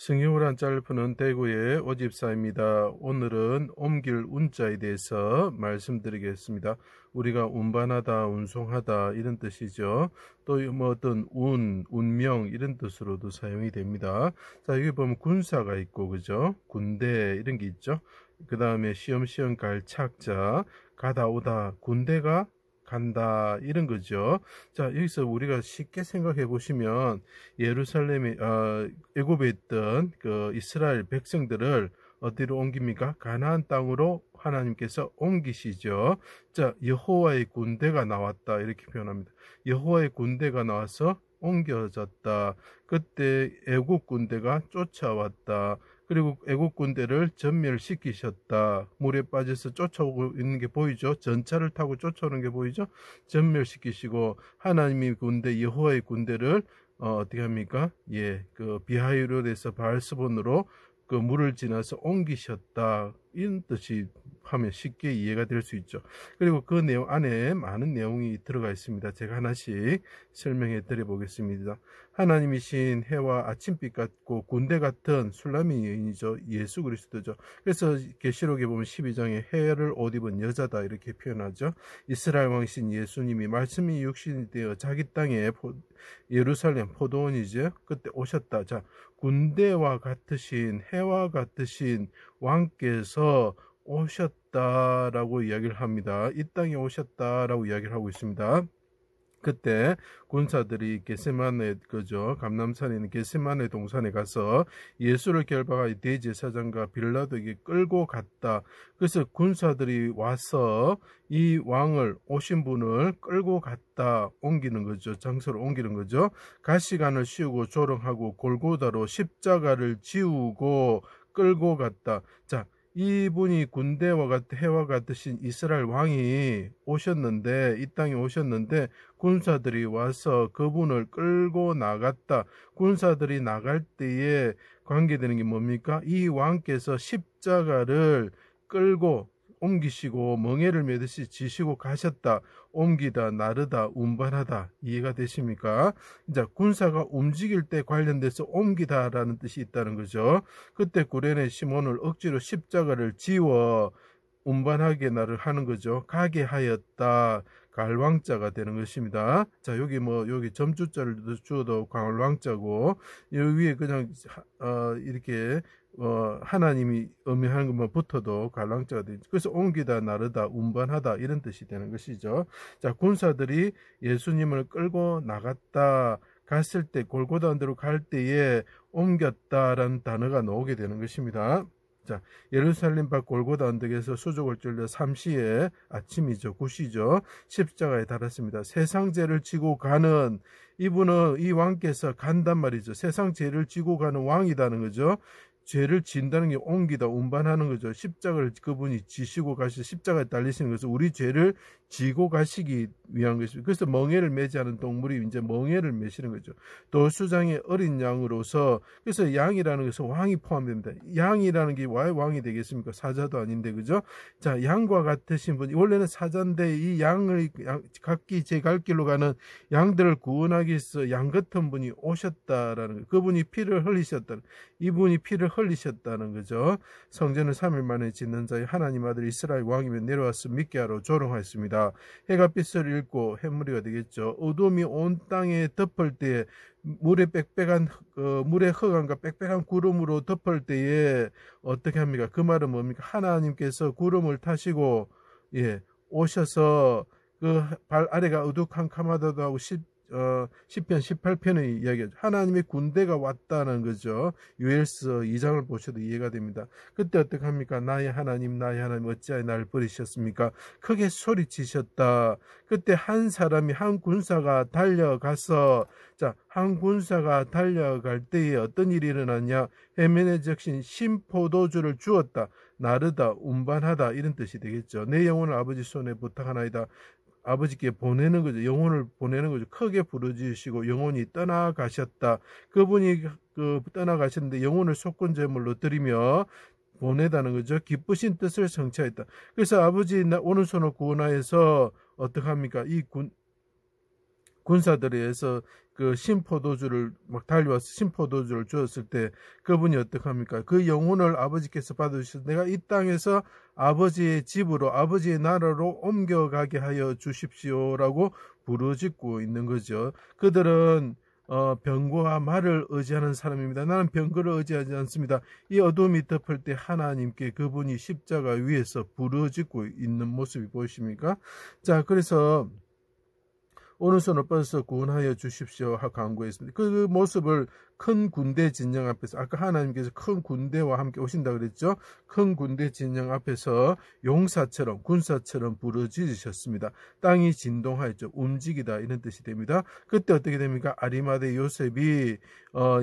성경을 한자를 푸는 대구의 오집사입니다. 오늘은 옮길 운자에 대해서 말씀드리겠습니다. 우리가 운반하다, 운송하다 이런 뜻이죠. 또 뭐 어떤 운명 이런 뜻으로도 사용이 됩니다. 자, 여기 보면 군사가 있고, 그죠? 군대 이런 게 있죠. 그 다음에 시험시험 갈 착자, 가다 오다, 군대가 간다 이런 거죠. 자, 여기서 우리가 쉽게 생각해 보시면 예루살렘에 애굽에 있던 그 이스라엘 백성들을 어디로 옮깁니까? 가나안 땅으로 하나님께서 옮기시죠. 자, 여호와의 군대가 나왔다 이렇게 표현합니다. 여호와의 군대가 나와서 옮겨졌다. 그때 애굽 군대가 쫓아왔다. 그리고 애국 군대를 전멸시키셨다. 물에 빠져서 쫓아오고 있는 게 보이죠. 전차를 타고 쫓아오는 게 보이죠. 전멸시키시고 하나님의 군대 여호와의 군대를 어떻게 합니까? 그 비하이롯에서 바알스본으로 그 물을 지나서 옮기셨다. 이런 뜻이 하면 쉽게 이해가 될 수 있죠. 그리고 그 내용 안에 많은 내용이 들어가 있습니다. 제가 하나씩 설명해 드려 보겠습니다. 하나님이신 해와 아침빛 같고 군대 같은 술라미 여인이죠. 예수 그리스도죠. 그래서 계시록에 보면 12장에 해를 옷 입은 여자다 이렇게 표현하죠. 이스라엘 왕이신 예수님이 말씀이 육신이 되어 자기 땅에 예루살렘 포도원이죠. 그때 오셨다. 자, 군대와 같으신 해와 같으신 왕께서 오셨다라고 이야기를 합니다. 이 땅에 오셨다라고 이야기를 하고 있습니다. 그때 군사들이 게세마네 그죠 감람산에 있는 게세마네 동산에 가서 예수를 결박할 대제사장과 빌라도에게 끌고 갔다. 그래서 군사들이 와서 이 왕을 오신 분을 끌고 갔다 옮기는 거죠. 장소를 옮기는 거죠. 가시관을 씌우고 조롱하고 골고다로 십자가를 지우고 끌고 갔다. 자, 이분이 군대와 같은 해와 같으신 이스라엘 왕이 오셨는데 이 땅에 오셨는데 군사들이 와서 그분을 끌고 나갔다. 군사들이 나갈 때에 관계되는 게 뭡니까? 이 왕께서 십자가를 끌고 옮기시고 멍에를 매듯이 지시고 가셨다. 옮기다, 나르다, 운반하다. 이해가 되십니까? 이제 군사가 움직일 때 관련돼서 옮기다라는 뜻이 있다는 거죠. 그때 구레네 시몬을 억지로 십자가를 지워 운반하게 나를 하는 거죠. 가게 하였다. 갈왕자가 되는 것입니다. 자, 여기 점주자를 주어도 갈왕자고, 여기 위에 그냥 이렇게 하나님이 의미하는 것만 붙어도 갈랑자가 되죠. 그래서 옮기다, 나르다, 운반하다 이런 뜻이 되는 것이죠. 자, 군사들이 예수님을 끌고 나갔다. 갔을 때 골고다 언덕으로 갈 때에 옮겼다라는 단어가 나오게 되는 것입니다. 자, 예루살렘 밖 골고다 언덕에서 수족을 찔려 삼시에 아침이죠. 9시죠. 십자가에 달았습니다. 세상 죄를 지고 가는 이분은 이 왕께서 간단 말이죠. 세상 죄를 지고 가는 왕이라는 거죠. 죄를 진다는 게 옮기다, 운반하는 거죠. 십자가를 그분이 지시고 가시 십자가에 달리시는 것은 우리 죄를 지고 가시기 위한 것입니다. 그래서 멍에를 매지 않은 동물이 이제 멍에를 매시는 거죠. 돌수장의 어린 양으로서 그래서 양이라는 것은 왕이 포함됩니다. 양이라는 게 왜 왕이 되겠습니까? 사자도 아닌데 그죠? 자, 양과 같으신 분이 원래는 사자인데 이 양을 각기 제 갈 길로 가는 양들을 구원하기 위해서 양 같은 분이 오셨다라는 거. 그분이 피를 흘리셨다는 이분이 피를 흘리셨다는 거죠. 성전을 3일 만에 짓는 자의 하나님 아들 이스라엘 왕이면 내려와서 믿게 하러 조롱하였습니다. 해가 빛을 잃고 해무리가 되겠죠. 어둠이 온 땅에 덮을 때에 물에 물의 흑암과 빽빽한 구름으로 덮을 때에 어떻게 합니까? 그 말은 뭡니까? 하나님께서 구름을 타시고 오셔서 그 발 아래가 어두컴컴하다도 하고 시편 18편의 이야기죠. 하나님의 군대가 왔다는 거죠. 요엘서 2장을 보셔도 이해가 됩니다. 그때 어떻게 합니까? 나의 하나님 어찌하여 나를 버리셨습니까? 크게 소리치셨다. 그때 한 군사가 달려가서 한 군사가 달려갈 때에 어떤 일이 일어났냐? 헤메네 적신 신포도주를 주었다. 나르다, 운반하다 이런 뜻이 되겠죠. 내 영혼을 아버지 손에 부탁하나이다. 아버지께 보내는 거죠. 영혼을 보내는 거죠. 크게 부르짖으시고 영혼이 떠나가셨다. 그분이 떠나가셨는데 영혼을 속건제물로 드리며 보내다는 거죠. 기쁘신 뜻을 성취하였다. 그래서 아버지 오른손을 구원하여서 어떡합니까? 이 군사들에 의해서 그 신포도주를 막 달려와서 신포도주를 주었을 때 그분이 어떡합니까? 그 영혼을 아버지께서 받으셔서 내가 이 땅에서 아버지의 집으로 아버지의 나라로 옮겨가게 하여 주십시오라고 부르짖고 있는 거죠. 그들은 병거와 말을 의지하는 사람입니다. 나는 병거를 의지하지 않습니다. 이 어둠이 덮을 때 하나님께 그분이 십자가 위에서 부르짖고 있는 모습이 보이십니까? 자, 그래서 오른손을 뻗어서 구원하여 주십시오 하고 간구했습니다. 그 모습을 큰 군대 진영 앞에서, 아까 하나님께서 큰 군대와 함께 오신다 그랬죠. 큰 군대 진영 앞에서 용사처럼 군사처럼 부르짖으셨습니다. 땅이 진동하였죠. 움직이다 이런 뜻이 됩니다. 그때 어떻게 됩니까? 아리마대 요셉이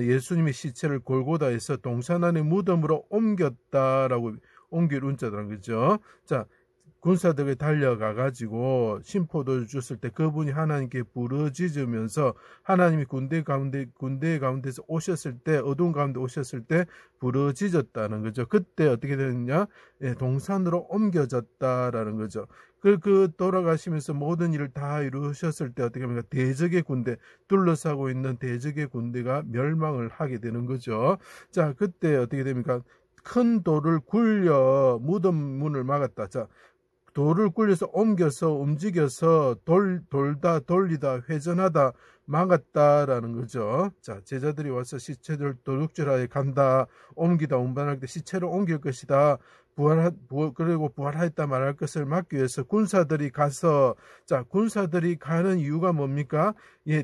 예수님의 시체를 골고다에서 동산 안의 무덤으로 옮겼다라고, 옮길 운자라는 거죠. 자, 군사들이 달려가 가지고 신포도를 줬을 때 그분이 하나님께 부르짖으면서 하나님이 군대 가운데서 오셨을 때, 어두운 가운데 오셨을 때 부르짖었다는 거죠. 그때 어떻게 되느냐? 예, 동산으로 옮겨졌다라는 거죠. 그 돌아가시면서 모든 일을 다 이루셨을 때 어떻게 합니까? 대적의 군대, 둘러싸고 있는 대적의 군대가 멸망을 하게 되는 거죠. 자, 그때 어떻게 됩니까? 큰 돌을 굴려 무덤 문을 막았다. 자, 돌을 굴려서 옮겨서 움직여서 돌다 돌리다 회전하다 막았다라는 거죠. 자, 제자들이 와서 시체를 도둑질하여 간다, 옮기다 운반할 때 시체를 옮길 것이다, 그리고 부활하였다 말할 것을 막기 위해서 군사들이 가서, 자, 군사들이 가는 이유가 뭡니까? 예,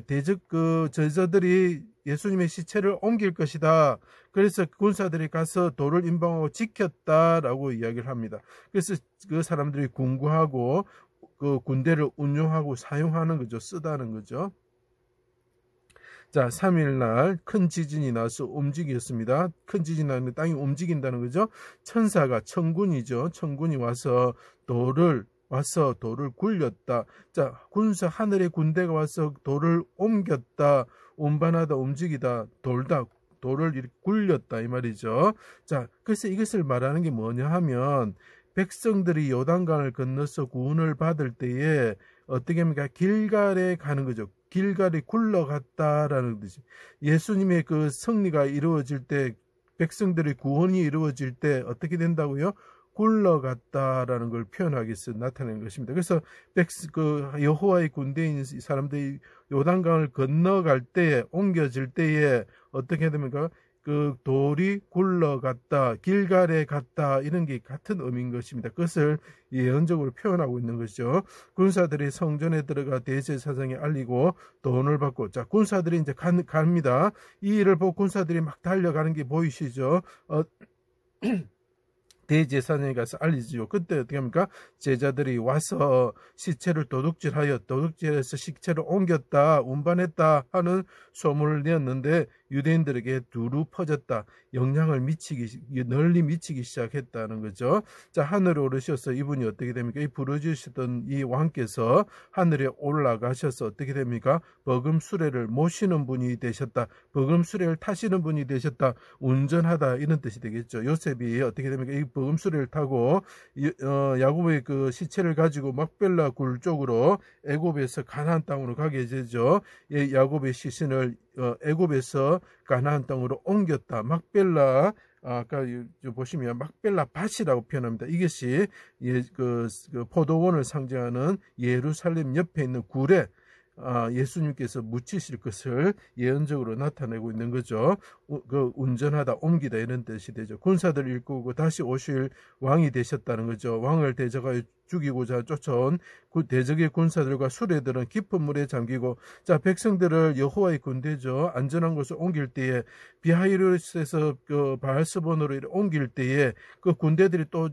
제자들이 예수님의 시체를 옮길 것이다. 그래서 군사들이 가서 돌을 임방하고 지켰다라고 이야기를 합니다. 그래서 그 사람들이 군구하고 그 군대를 운용하고 사용하는 거죠. 쓰다는 거죠. 자, 3일날 큰 지진이 나서 움직였습니다. 큰 지진이 나는데 땅이 움직인다는 거죠. 천사가, 천군이죠. 천군이 와서 돌을 굴렸다. 자, 하늘의 군대가 와서 돌을 옮겼다, 운반하다, 움직이다, 돌을 이렇게 굴렸다 이 말이죠. 자, 그래서 이것을 말하는 게 뭐냐 하면, 백성들이 요단강을 건너서 구원을 받을 때에 어떻게 합니까? 길갈에 가는 거죠. 길갈이 굴러갔다라는 뜻이. 예수님의 그 승리가 이루어질 때, 백성들의 구원이 이루어질 때 어떻게 된다고요? 굴러갔다라는 걸 표현하기 위해서 나타낸 것입니다. 그래서 여호와의 군대인 사람들이 요단강을 건너갈 때에, 옮겨질 때에 어떻게 됩니까? 그 돌이 굴러갔다, 길갈에 갔다, 이런 게 같은 의미인 것입니다. 그것을 예언적으로 표현하고 있는 것이죠. 군사들이 성전에 들어가 대제사장에 알리고 돈을 받고, 자, 군사들이 이제 갑니다. 이 일을 보고 군사들이 막 달려가는 게 보이시죠? 대제사장에 가서 알리지요. 그때 어떻게 합니까? 제자들이 와서 시체를 도둑질해서 시체를 옮겼다, 운반했다 하는 소문을 내었는데 유대인들에게 두루 퍼졌다. 영향을 널리 미치기 시작했다는 거죠. 자, 하늘에 오르셔서 이분이 어떻게 됩니까? 이 부르짖으시던 이 왕께서 하늘에 올라가셔서 어떻게 됩니까? 버금수레를 모시는 분이 되셨다. 버금수레를 타시는 분이 되셨다. 운전하다, 이런 뜻이 되겠죠. 요셉이 어떻게 됩니까? 이 버금수레를 타고 야곱의 그 시체를 가지고 막벨라 굴 쪽으로 애굽에서 가나안 땅으로 가게 되죠. 야곱의 시신을 애굽에서 가나안 땅으로 옮겼다. 막벨라, 아까 보시면 막벨라 밭이라고 표현합니다. 이것이 그 포도원을 상징하는 예루살렘 옆에 있는 굴에 예수님께서 묻히실 것을 예언적으로 나타내고 있는 거죠. 그 운전하다, 옮기다, 이런 뜻이 되죠. 군사들을 일구고 다시 오실 왕이 되셨다는 거죠. 왕을 대적하여 죽이고자 쫓아온 대적의 군사들과 수레들은 깊은 물에 잠기고, 자, 백성들을 여호와의 군대죠. 안전한 곳을 옮길 때에, 비하이로스에서 그 바알스본으로 옮길 때에 그 군대들이 또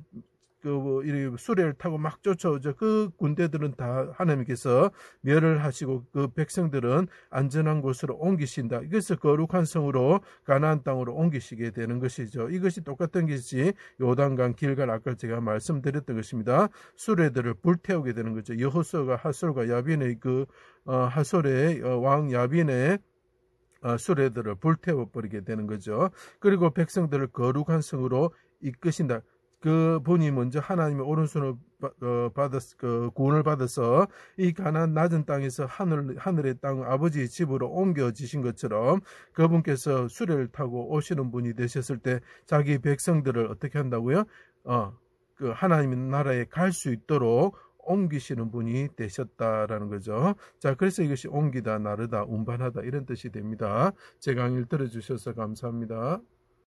수레를 타고 막 쫓아오죠. 그 군대들은 다 하나님께서 멸을 하시고 그 백성들은 안전한 곳으로 옮기신다. 이것을 거룩한 성으로 가나안 땅으로 옮기시게 되는 것이죠. 이것이 똑같은 것이 요단강 길갈, 아까 제가 말씀드렸던 것입니다. 수레들을 불태우게 되는 거죠. 여호수아가 하솔과 야빈의 하솔의 왕 야빈의 수레들을 불태워버리게 되는 거죠. 그리고 백성들을 거룩한 성으로 이끄신다. 그 분이 먼저 하나님의 오른손을 구원을 받아서 이 가나안 낮은 땅에서 하늘의 땅 아버지의 집으로 옮겨지신 것처럼 그분께서 수레를 타고 오시는 분이 되셨을 때 자기 백성들을 어떻게 한다고요? 그 하나님의 나라에 갈 수 있도록 옮기시는 분이 되셨다라는 거죠. 자, 그래서 이것이 옮기다, 나르다, 운반하다 이런 뜻이 됩니다. 제 강의를 들어주셔서 감사합니다.